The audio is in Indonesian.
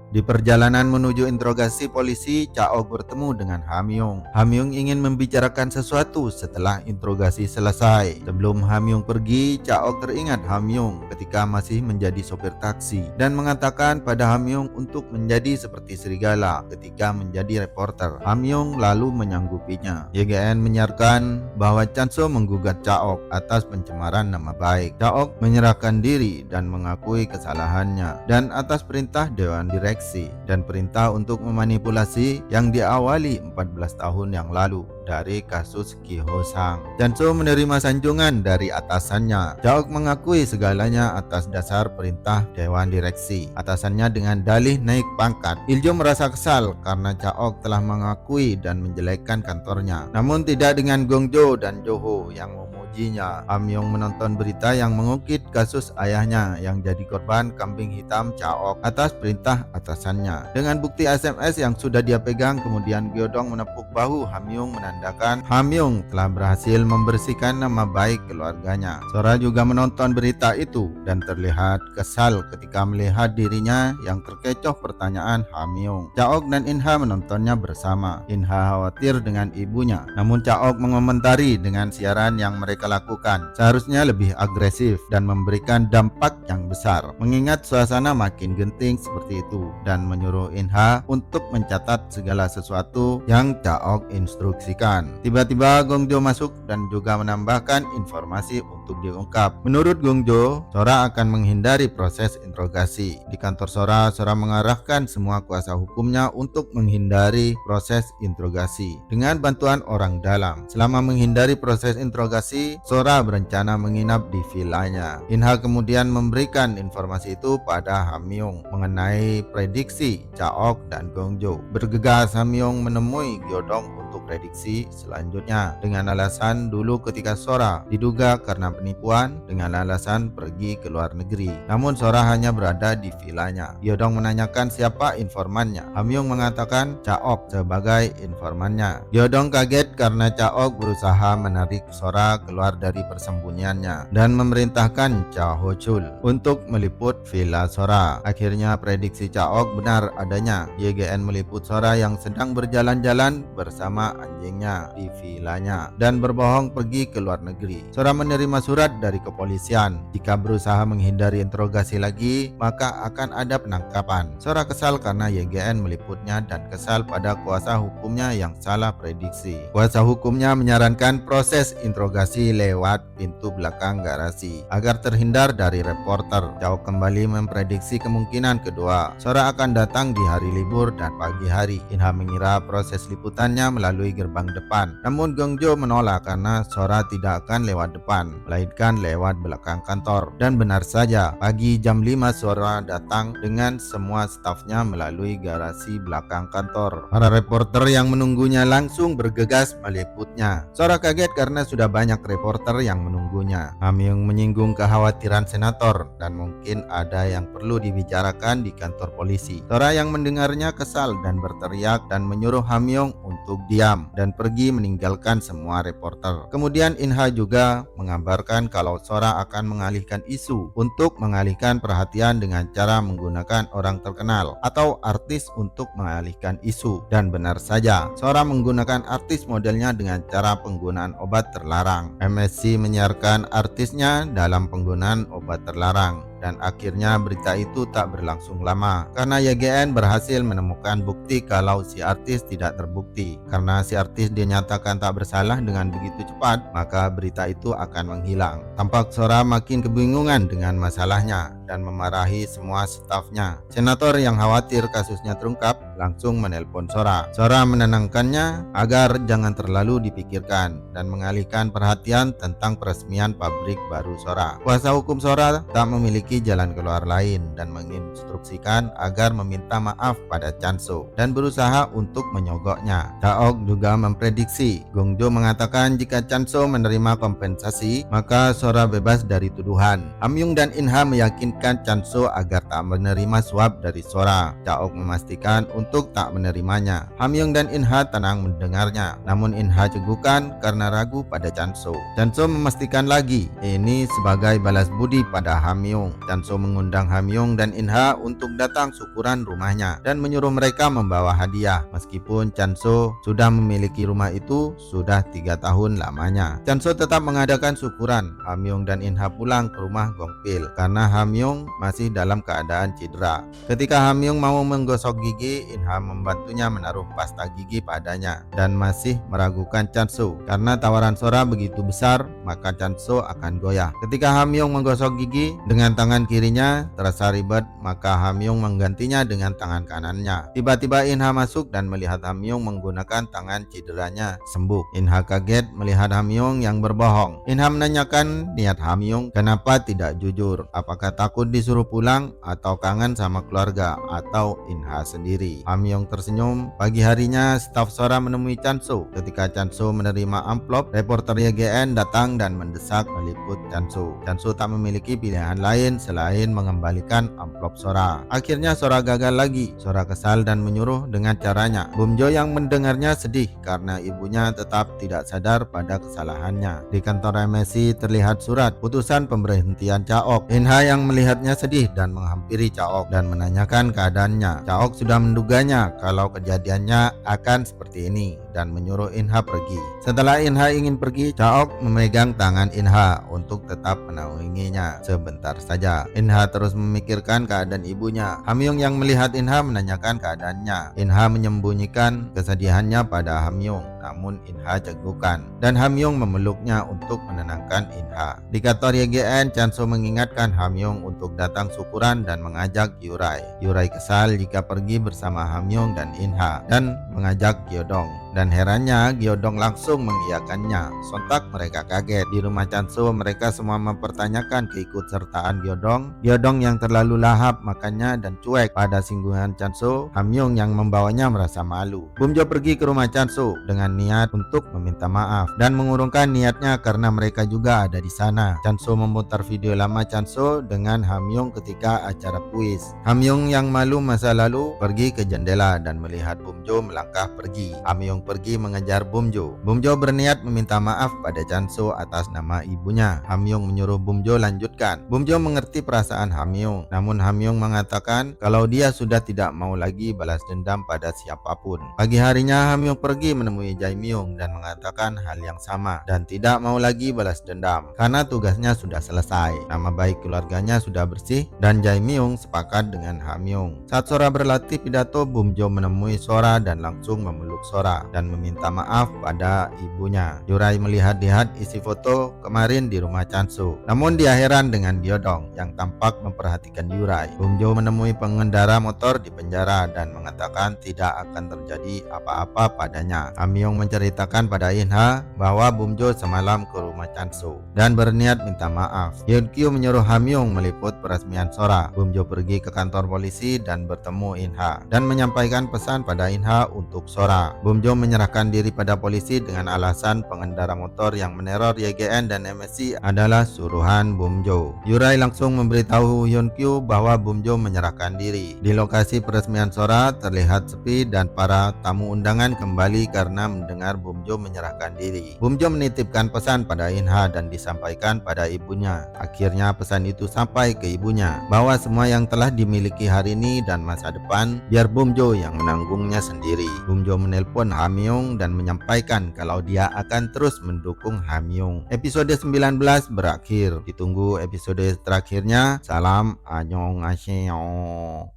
Di perjalanan menuju interogasi polisi, Chaok bertemu dengan Hamyong. Hamyong ingin membicarakan sesuatu setelah interogasi selesai. Sebelum Hamyong pergi, Chaok teringat Hamyong ketika masih menjadi sopir taksi dan mengatakan pada Hamyong untuk menjadi seperti serigala ketika menjadi reporter. Hamyong lalu menyanggupinya. YGN menyiarkan bahwa Chanso menggugat Chaok atas pencemaran nama baik. Chaok menyerahkan diri dan mengakui kesalahannya dan atas perintah Dewan Direksi dan perintah untuk memanipulasi yang diawali 14 tahun yang lalu dari kasus Ki Ho Sang. Chanso menerima sanjungan dari atasannya. Chaok mengakui segalanya atas dasar perintah Dewan Direksi atasannya dengan dalih naik pangkat. Iljo merasa kesal karena Chaok telah mengakui dan menjelekkan kantornya, namun tidak dengan Gongjo dan Joho yang memujinya. Hamyong menonton berita yang mengungkit kasus ayahnya yang jadi korban kambing hitam Chaok atas perintah atasannya. Dengan bukti SMS yang sudah dia pegang, kemudian Gyodong menepuk bahu Hamyong menandakan Hamyong telah berhasil membersihkan nama baik keluarganya. Sora juga menonton berita itu dan terlihat kesal ketika melihat dirinya yang terkecoh pertanyaan Hamyong. Chaok dan Inha menontonnya bersama. Inha khawatir dengan ibunya, namun Chaok mengomentari dengan siaran yang mereka lakukan seharusnya lebih agresif dan memberikan dampak yang besar, mengingat suasana makin genting seperti itu, dan menyuruh Inha untuk mencatat segala sesuatu yang Chaok instruksikan. Tiba-tiba Gongjo masuk dan juga menambahkan informasi untuk diungkap. Menurut Gongjo, Sora akan menghindari proses interogasi. Di kantor Sora mengarahkan semua kuasa hukumnya untuk menghindari proses interogasi dengan bantuan orang dalam. Selama menghindari proses interogasi, Sora berencana menginap di vilanya. Inha kemudian memberikan informasi itu pada Hamyong mengenai prediksi Chaok dan Gongjo. Bergegas Hamyong menemui Gyodong untuk prediksi selanjutnya dengan alasan dulu ketika Sora diduga karena penipuan dengan alasan pergi ke luar negeri. Namun Sora hanya berada di vilanya. Gyodong menanyakan siapa informannya. Hamyong mengatakan Chaok sebagai informannya. Gyodong kaget karena Chaok berusaha menarik Sora keluar dari persembunyiannya dan memerintahkan Cha Ho Chul untuk meliput villa Sora. Akhirnya prediksi Chaok benar adanya. YGN meliput Sora yang sedang berjalan-jalan bersama anjingnya di vilanya dan berbohong pergi ke luar negeri. Sora menerima surat dari kepolisian. Jika berusaha menghindari interogasi lagi, maka akan ada penangkapan. Sora kesal karena YGN meliputnya dan kesal pada kuasa hukumnya yang salah prediksi. Kuasa hukumnya menyarankan proses interogasi lewat pintu belakang garasi agar terhindar dari reporter. Chaok kembali memprediksi kemungkinan kedua. Sora akan datang di hari libur dan pagi hari. Inha mengira proses liputannya melalui gerbang depan, namun Gongjo menolak karena Sora tidak akan lewat depan, melainkan lewat belakang kantor. Dan benar saja, pagi jam 5 Sora datang dengan semua stafnya melalui garasi belakang kantor. Para reporter yang menunggunya langsung bergegas meliputnya. Sora kaget karena sudah banyak reporter yang menunggunya. Hamyong menyinggung kekhawatiran senator dan mungkin ada yang perlu dibicarakan di kantor polisi. Sora yang mendengarnya kesal dan berteriak dan menyuruh Hamyong untuk diam dan pergi meninggalkan semua reporter. Kemudian Inha juga mengabarkan kalau Sora akan mengalihkan isu untuk mengalihkan perhatian dengan cara menggunakan orang terkenal atau artis untuk mengalihkan isu. Dan benar saja, Sora menggunakan artis modelnya dengan cara penggunaan obat terlarang. MSC menyiarkan artisnya dalam penggunaan obat terlarang. Dan akhirnya berita itu tak berlangsung lama karena YGN berhasil menemukan bukti kalau si artis tidak terbukti. Karena si artis dinyatakan tak bersalah dengan begitu cepat, maka berita itu akan menghilang. Tampak Sora makin kebingungan dengan masalahnya dan memarahi semua stafnya. Senator yang khawatir kasusnya terungkap langsung menelpon Sora. Sora menenangkannya agar jangan terlalu dipikirkan dan mengalihkan perhatian tentang peresmian pabrik baru Sora. Kuasa hukum Sora tak memiliki jalan keluar lain dan menginstruksikan agar meminta maaf pada Chanso dan berusaha untuk menyogoknya. Chaok juga memprediksi. Gongjo mengatakan jika Chanso menerima kompensasi, maka Sora bebas dari tuduhan. Hamyong dan Inha meyakinkan Chanso agar tak menerima suap dari Sora. Chaok memastikan untuk tak menerimanya. Hamyong dan Inha tenang mendengarnya, namun Inha cegukan karena ragu pada Chanso. Chanso memastikan lagi ini sebagai balas budi pada Hamyong. Chanso mengundang Hamyong dan Inha untuk datang syukuran rumahnya dan menyuruh mereka membawa hadiah. Meskipun Chanso sudah memiliki rumah itu sudah 3 tahun lamanya. Chanso tetap mengadakan syukuran. Hamyong dan Inha pulang ke rumah Gongpil karena Hamyong masih dalam keadaan cedera. Ketika Hamyong mau menggosok gigi, Inha membantunya menaruh pasta gigi padanya dan masih meragukan Chanso. Karena tawaran Sora begitu besar, maka Chanso akan goyah. Ketika Hamyong menggosok gigi dengan tangan kirinya terasa ribet, maka Hamyong menggantinya dengan tangan kanannya. Tiba-tiba Inha masuk dan melihat Hamyong menggunakan tangan cederanya sembuh. Inha kaget melihat Hamyong yang berbohong. Inha menanyakan niat Hamyong kenapa tidak jujur, apakah takut disuruh pulang atau kangen sama keluarga atau Inha sendiri. Hamyong tersenyum. Pagi harinya staf Sora menemui Chanso. Ketika Chanso menerima amplop, reporter YGN datang dan mendesak meliput Chanso. Chanso tak memiliki pilihan lain selain mengembalikan amplop Sora. Akhirnya Sora gagal lagi. Sora kesal dan menyuruh dengan caranya. Bumjo yang mendengarnya sedih karena ibunya tetap tidak sadar pada kesalahannya. Di kantor MSI terlihat surat putusan pemberhentian Caok. Inha yang melihatnya sedih dan menghampiri Caok dan menanyakan keadaannya. Caok sudah menduganya kalau kejadiannya akan seperti ini dan menyuruh Inha pergi. Setelah Inha ingin pergi, Caok memegang tangan Inha untuk tetap menaunginya sebentar saja. Inha terus memikirkan keadaan ibunya. Hamyong yang melihat Inha menanyakan keadaannya. Inha menyembunyikan kesedihannya pada Hamyong, namun Inha jagokan dan Hamyong memeluknya untuk menenangkan Inha. Di kantor YGN, Chanso mengingatkan Hamyong untuk datang syukuran dan mengajak Yurai. Yurai kesal jika pergi bersama Hamyong dan Inha dan mengajak Gyodong. Dan herannya Gyodong langsung mengiyakannya. Sontak mereka kaget. Di rumah Chanso mereka semua mempertanyakan keikutsertaan Gyodong. Gyodong yang terlalu lahap makannya dan cuek pada singgungan Chanso. Hamyong yang membawanya merasa malu. Bumjo pergi ke rumah Chanso dengan niat untuk meminta maaf dan mengurungkan niatnya karena mereka juga ada di sana. Chanso memutar video lama Chanso dengan Hamyong ketika acara kuis. Hamyong yang malu masa lalu pergi ke jendela dan melihat Bumjo melangkah pergi. Hamyong pergi mengejar Bumjo. Bumjo berniat meminta maaf pada Chanso atas nama ibunya. Hamyong menyuruh Bumjo lanjutkan. Bumjo mengerti perasaan Hamyong, namun Hamyong mengatakan kalau dia sudah tidak mau lagi balas dendam pada siapapun. Pagi harinya Hamyong pergi menemui Jaimyung dan mengatakan hal yang sama dan tidak mau lagi balas dendam karena tugasnya sudah selesai. Nama baik keluarganya sudah bersih dan Jaimyung sepakat dengan Hamyong. Saat Sora berlatih pidato, Bumjo menemui Sora dan langsung memeluk Sora dan meminta maaf pada ibunya. Yurai melihat-lihat isi foto kemarin di rumah Chanso, namun dia heran dengan Gyodong yang tampak memperhatikan Yurai. Bumjo menemui pengendara motor di penjara dan mengatakan tidak akan terjadi apa-apa padanya. Hamyong menceritakan pada Inha bahwa Bumjo semalam ke rumah Chanso dan berniat minta maaf. Yeonkyu menyuruh Hamyong meliput peresmian Sora. Bumjo pergi ke kantor polisi dan bertemu Inha dan menyampaikan pesan pada Inha untuk Sora. Bumjo menyerahkan diri pada polisi dengan alasan pengendara motor yang meneror YGN dan MSI adalah suruhan Bumjo. Yurai langsung memberitahu Yeonkyu bahwa Bumjo menyerahkan diri. Di lokasi peresmian Sora terlihat sepi dan para tamu undangan kembali karena mendengar Bumjo menyerahkan diri. Bumjo menitipkan pesan pada Inha dan disampaikan pada ibunya. Akhirnya pesan itu sampai ke ibunya bahwa semua yang telah dimiliki hari ini dan masa depan biar Bumjo yang menanggungnya sendiri. Bumjo menelpon Hamyong dan menyampaikan kalau dia akan terus mendukung Hamyong. Episode 19 berakhir. Ditunggu episode terakhirnya. Salam annyeonghaseyo.